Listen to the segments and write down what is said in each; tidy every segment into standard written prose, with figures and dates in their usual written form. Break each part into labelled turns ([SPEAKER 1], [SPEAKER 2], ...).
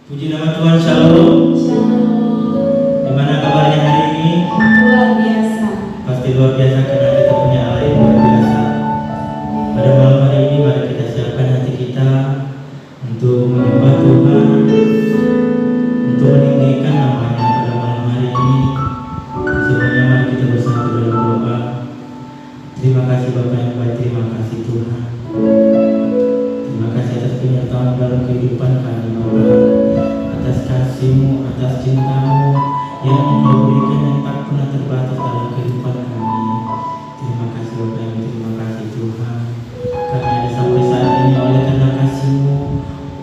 [SPEAKER 1] Puji nama Tuhan, Shalom.
[SPEAKER 2] Shalom.
[SPEAKER 1] Gimana kabarnya hari ini?
[SPEAKER 2] Luar biasa.
[SPEAKER 1] Pasti luar biasa karena kita punya Allah yang luar biasa. Pada malam hari ini mari kita siapkan hati kita untuk menyembah Tuhan, untuk meninggikan namanya pada malam hari ini. Semuanya mari kita bersatu dalam doa. Terima kasih Bapa yang baik, terima kasih Tuhan. Terima kasih atas penyertaan dalam kehidupan kami Bapa, atas kasih-Mu, atas cinta-Mu yang Engkau berikan yang tak pernah terbatas dalam kehidupan kami. Terima kasih Bapa yang baik, terima kasih Tuhan. Karena ada sampai saat ini oleh karena kasih-Mu,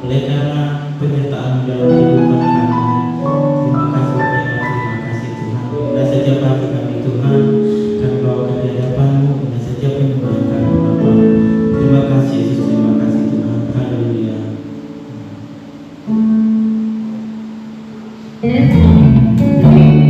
[SPEAKER 1] oleh karena penyertaan dalam kehidupan kami. Terima kasih Bapa yang baik, terima kasih Tuhan. Dan setiap hati kami Tuhan, kami bawakan di hadapan-Mu dan setiap penyembahan kami Bapa. Terima kasih Yesus, terima kasih Tuhan. Haleluya. Mari kita sama-sama.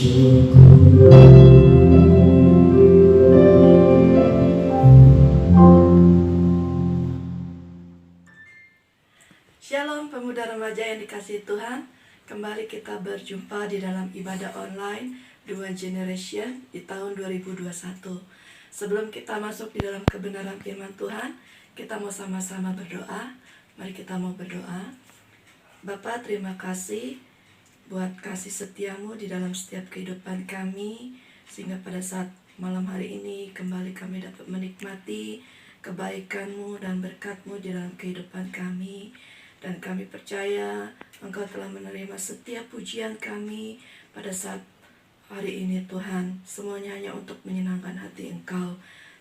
[SPEAKER 3] Shalom pemuda remaja yang dikasihi Tuhan. Kembali kita berjumpa di dalam ibadah online Dua Generation di tahun 2021. Sebelum kita masuk di dalam kebenaran firman Tuhan, kita mau sama-sama berdoa. Mari kita mau berdoa. Bapa, terima kasih buat kasih setiamu di dalam setiap kehidupan kami, sehingga pada saat malam hari ini kembali kami dapat menikmati kebaikanmu dan berkatmu di dalam kehidupan kami. Dan kami percaya Engkau telah menerima setiap pujian kami pada saat hari ini Tuhan. Semuanya hanya untuk menyenangkan hati Engkau.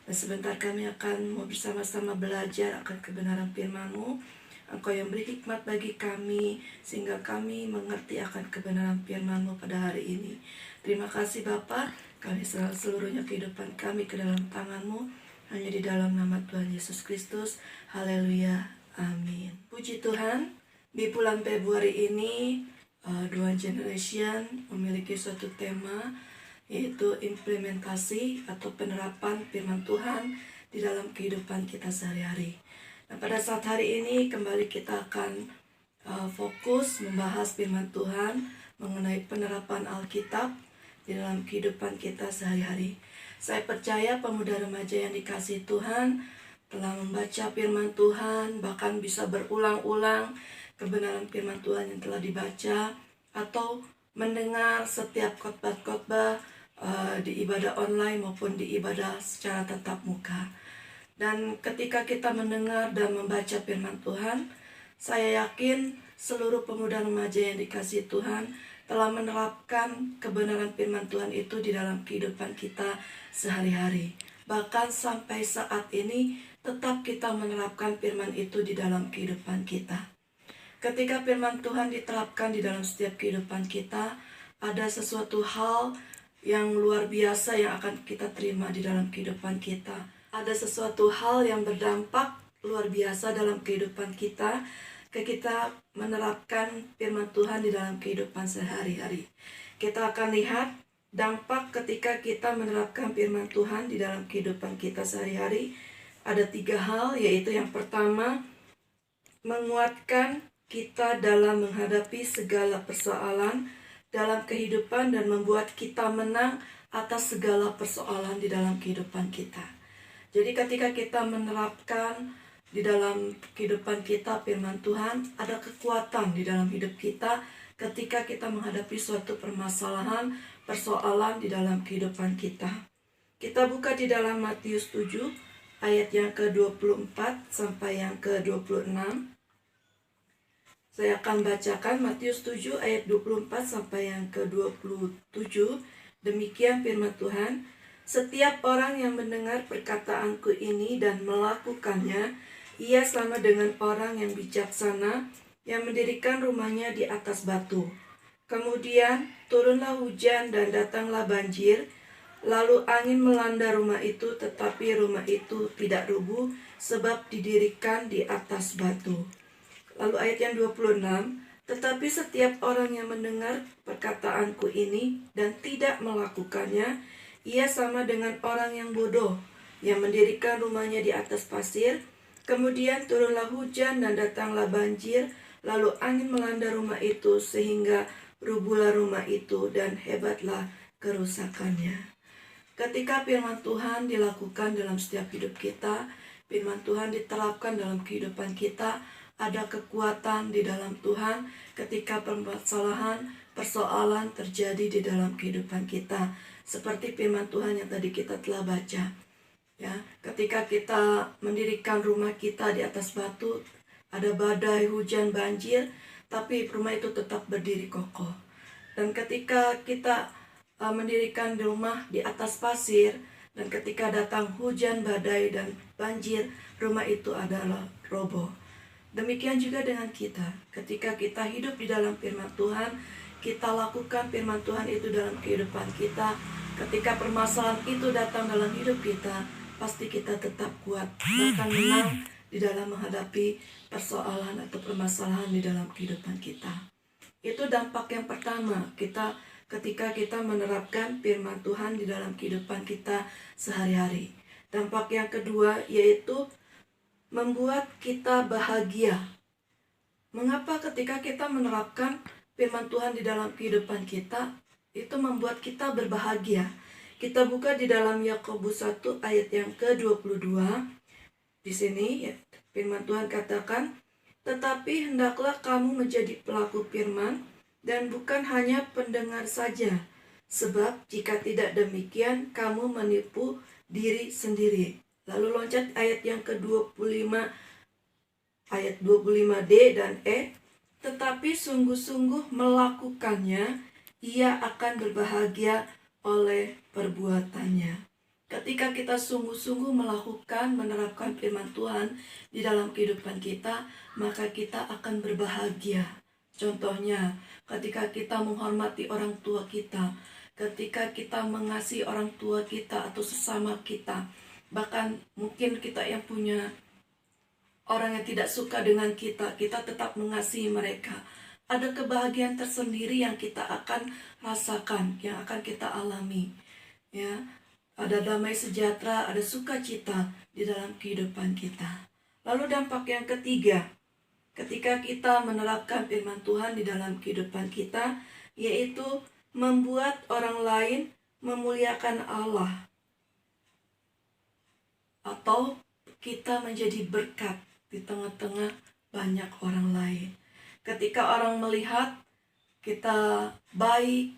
[SPEAKER 3] Dan sebentar kami akan mau bersama-sama belajar akan kebenaran firman-Mu. Engkau yang beri hikmat bagi kami sehingga kami mengerti akan kebenaran firman-Mu pada hari ini. Terima kasih Bapa, kami serahkan seluruhnya kehidupan kami ke dalam tangan-Mu. Hanya di dalam nama Tuhan Yesus Kristus. Haleluya. Amin. Puji Tuhan, di bulan Februari ini Dua Generation memiliki suatu tema, yaitu implementasi atau penerapan firman Tuhan di dalam kehidupan kita sehari-hari. Nah, pada saat hari ini kembali kita akan fokus membahas firman Tuhan mengenai penerapan Alkitab di dalam kehidupan kita sehari-hari. Saya percaya pemuda remaja yang dikasihi Tuhan telah membaca firman Tuhan, bahkan bisa berulang-ulang kebenaran firman Tuhan yang telah dibaca, atau mendengar setiap khotbah-khotbah di ibadah online maupun di ibadah secara tatap muka. Dan ketika kita mendengar dan membaca firman Tuhan, saya yakin seluruh pemuda remaja yang dikasihi Tuhan telah menerapkan kebenaran firman Tuhan itu di dalam kehidupan kita sehari-hari. Bahkan sampai saat ini tetap kita menerapkan firman itu di dalam kehidupan kita. Ketika firman Tuhan diterapkan di dalam setiap kehidupan kita, ada sesuatu hal yang luar biasa yang akan kita terima di dalam kehidupan kita. Ada sesuatu hal yang berdampak luar biasa dalam kehidupan kita ketika menerapkan firman Tuhan di dalam kehidupan sehari-hari. Kita akan lihat dampak ketika kita menerapkan firman Tuhan di dalam kehidupan kita sehari-hari. Ada 3 hal, yaitu yang pertama, menguatkan kita dalam menghadapi segala persoalan dalam kehidupan dan membuat kita menang atas segala persoalan di dalam kehidupan kita. Jadi ketika kita menerapkan di dalam kehidupan kita firman Tuhan, ada kekuatan di dalam hidup kita ketika kita menghadapi suatu permasalahan, persoalan di dalam kehidupan kita. Kita buka di dalam Matius 7 ayat yang ke-24 sampai yang ke-26. Saya akan bacakan Matius 7 ayat 24 sampai yang ke-27. Demikian firman Tuhan, "Setiap orang yang mendengar perkataanku ini dan melakukannya, ia sama dengan orang yang bijaksana yang mendirikan rumahnya di atas batu. Kemudian turunlah hujan dan datanglah banjir, lalu angin melanda rumah itu, tetapi rumah itu tidak rubuh sebab didirikan di atas batu." Lalu ayat yang 26, "Tetapi setiap orang yang mendengar perkataanku ini dan tidak melakukannya, ia sama dengan orang yang bodoh yang mendirikan rumahnya di atas pasir. Kemudian turunlah hujan dan datanglah banjir, lalu angin melanda rumah itu sehingga rubuhlah rumah itu dan hebatlah kerusakannya." Ketika firman Tuhan dilakukan dalam setiap hidup kita, firman Tuhan diterapkan dalam kehidupan kita, ada kekuatan di dalam Tuhan ketika permasalahan, persoalan terjadi di dalam kehidupan kita. Seperti firman Tuhan yang tadi kita telah baca. Ya, ketika kita mendirikan rumah kita di atas batu, ada badai, hujan, banjir, tapi rumah itu tetap berdiri kokoh. Dan ketika kita mendirikan di rumah di atas pasir, dan ketika datang hujan, badai, dan banjir, rumah itu adalah roboh. Demikian juga dengan kita. Ketika kita hidup di dalam firman Tuhan, kita lakukan firman Tuhan itu dalam kehidupan kita. Ketika permasalahan itu datang dalam hidup kita, pasti kita tetap kuat, bahkan menang di dalam menghadapi persoalan atau permasalahan di dalam kehidupan kita. Itu dampak yang pertama, kita ketika kita menerapkan firman Tuhan di dalam kehidupan kita sehari-hari. Dampak yang kedua yaitu membuat kita bahagia. Mengapa ketika kita menerapkan firman Tuhan di dalam kehidupan kita, itu membuat kita berbahagia? Kita buka di dalam Yakobus 1 ayat yang ke-22. Di sini ya, firman Tuhan katakan, "Tetapi hendaklah kamu menjadi pelaku firman dan bukan hanya pendengar saja. Sebab jika tidak demikian, kamu menipu diri sendiri." Lalu loncat ayat yang ke-25, ayat 25D dan E. "Tetapi sungguh-sungguh melakukannya, ia akan berbahagia oleh perbuatannya." Ketika kita sungguh-sungguh menerapkan firman Tuhan di dalam kehidupan kita, maka kita akan berbahagia. Contohnya, ketika kita menghormati orang tua kita, ketika kita mengasihi orang tua kita atau sesama kita, bahkan mungkin kita yang punya orang yang tidak suka dengan kita, kita tetap mengasihi mereka. Ada kebahagiaan tersendiri yang kita akan rasakan, yang akan kita alami. Ya, ada damai sejahtera, ada sukacita di dalam kehidupan kita. Lalu dampak yang ketiga, ketika kita menerapkan firman Tuhan di dalam kehidupan kita, yaitu membuat orang lain memuliakan Allah. Atau kita menjadi berkat di tengah-tengah banyak orang lain. Ketika orang melihat kita baik,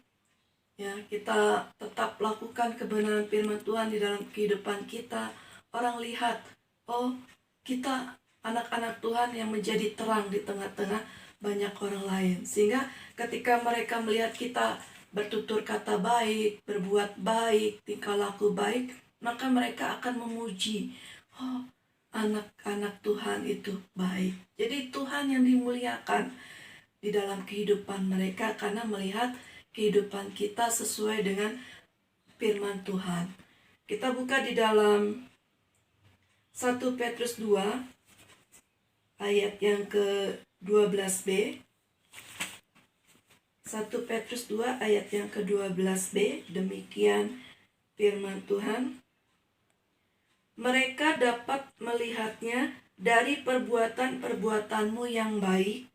[SPEAKER 3] ya, kita tetap lakukan kebenaran firman Tuhan di dalam kehidupan kita, orang lihat, oh, kita anak-anak Tuhan yang menjadi terang di tengah-tengah banyak orang lain. Sehingga ketika mereka melihat kita bertutur kata baik, berbuat baik, tingkah laku baik, maka mereka akan memuji, oh, anak-anak Tuhan itu baik. Jadi Tuhan yang dimuliakan di dalam kehidupan mereka karena melihat kehidupan kita sesuai dengan firman Tuhan. Kita buka di dalam 1 Petrus 2 ayat yang ke-12b. 1 Petrus 2 ayat yang ke-12b, demikian firman Tuhan. "Mereka dapat melihatnya dari perbuatan-perbuatanmu yang baik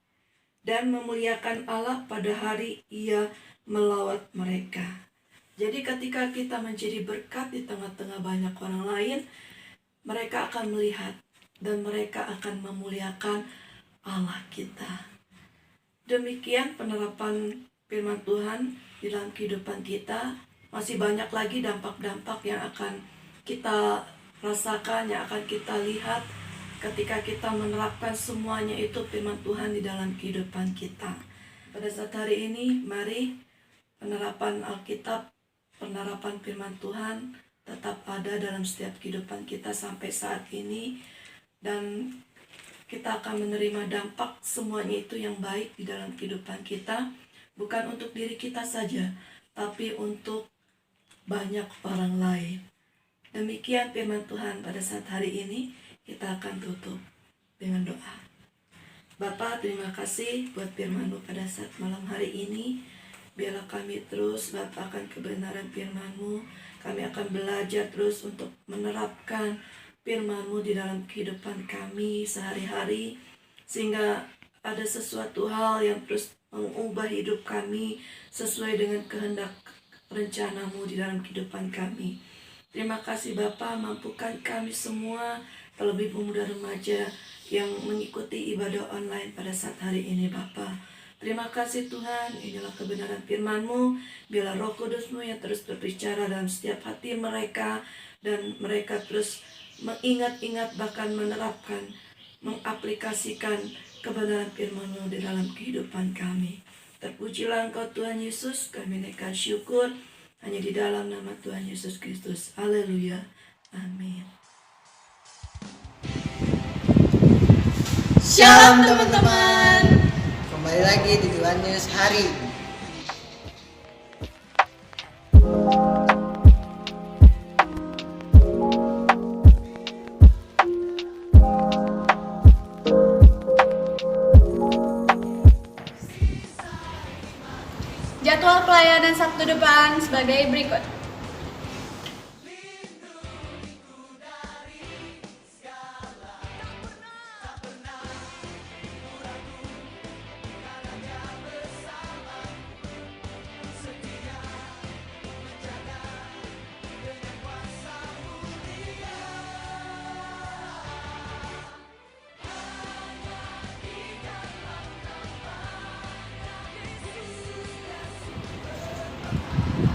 [SPEAKER 3] dan memuliakan Allah pada hari Ia melawat mereka." Jadi ketika kita menjadi berkat di tengah-tengah banyak orang lain, mereka akan melihat dan mereka akan memuliakan Allah kita. Demikian penerapan firman Tuhan di dalam kehidupan kita. Masih banyak lagi dampak-dampak yang akan kita rasakan, yang akan kita lihat ketika kita menerapkan semuanya itu firman Tuhan di dalam kehidupan kita. Pada saat hari ini, mari penerapan Alkitab, penerapan firman Tuhan tetap ada dalam setiap kehidupan kita sampai saat ini. Dan kita akan menerima dampak semuanya itu yang baik di dalam kehidupan kita. Bukan untuk diri kita saja, tapi untuk banyak orang lain. Demikian firman Tuhan pada saat hari ini. Kita akan tutup dengan doa. Bapa, terima kasih buat firman-Mu pada saat malam hari ini. Biarlah kami terus, Bapa, akan kebenaran firman-Mu. Kami akan belajar terus untuk menerapkan firman-Mu di dalam kehidupan kami sehari-hari. Sehingga ada sesuatu hal yang terus mengubah hidup kami sesuai dengan kehendak rencana-Mu di dalam kehidupan kami. Terima kasih Bapa, mampukan kami semua, terlebih pemuda remaja yang mengikuti ibadah online pada saat hari ini Bapa. Terima kasih Tuhan, inilah kebenaran firman-Mu. Biarlah Roh Kudus-Mu yang terus berbicara dalam setiap hati mereka, dan mereka terus mengingat-ingat, bahkan menerapkan, mengaplikasikan kebenaran firman-Mu di dalam kehidupan kami. Terpujilah Engkau Tuhan Yesus, kami naikkan syukur hanya di dalam nama Tuhan Yesus Kristus. Haleluya. Amin.
[SPEAKER 4] Shalom teman-teman, kembali lagi di Tuhan Yesus Hari.
[SPEAKER 2] Jadwal pelayanan 1
[SPEAKER 5] waktu depan sebagai berikut.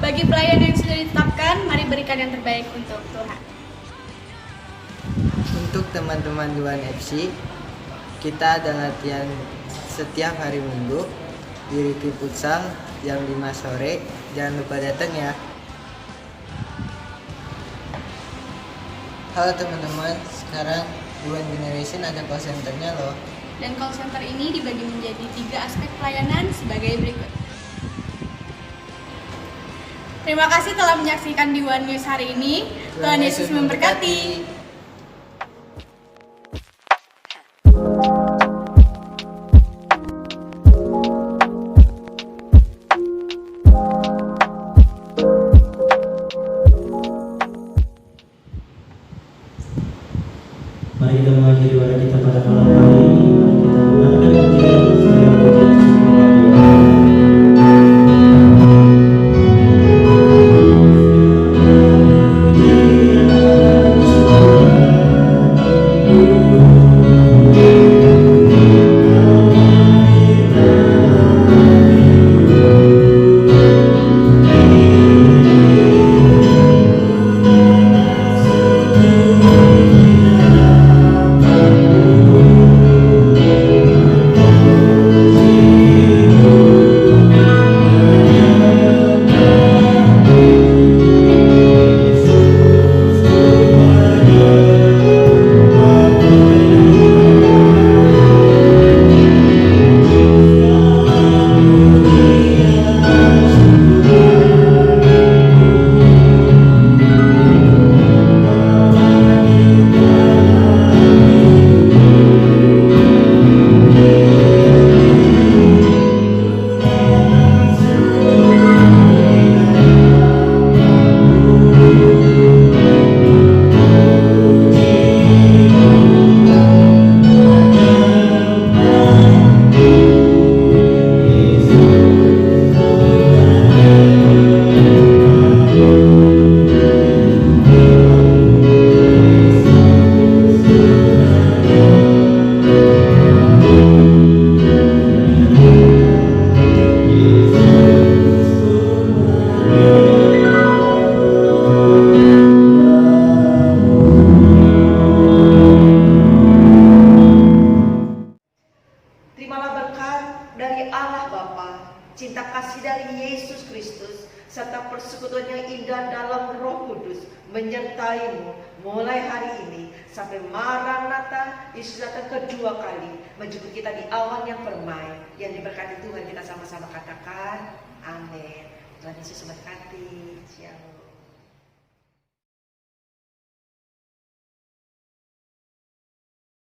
[SPEAKER 5] Bagi pelayan yang sudah ditetapkan, mari berikan yang terbaik untuk Tuhan.
[SPEAKER 4] Untuk teman-teman Duan FC, kita ada latihan setiap hari Minggu di Riki Futsal jam 5 sore. Jangan lupa datang ya. Halo teman-teman, sekarang Duan Generation ada call centernya loh.
[SPEAKER 5] Dan call center ini dibagi menjadi 3 aspek pelayanan sebagai berikut. Terima kasih telah menyaksikan di One News hari ini. Tuhan Yesus memberkati.
[SPEAKER 1] Mari kita mengakhiri ibadah kita pada malam hari ini. Mari kita menangkan pujian segala pujian syukur bagi
[SPEAKER 6] Terimalah berkat dari Allah Bapa, cinta kasih dari Yesus Kristus, serta persekutuan yang indah dalam Roh Kudus menyertaimu mulai hari ini sampai Maranatha, Yesus datang kedua kali menjemput kita di awan yang permai. Yang diberkati Tuhan, kita sama-sama katakan amin. Tuhan Yesus memberkati. Shalom.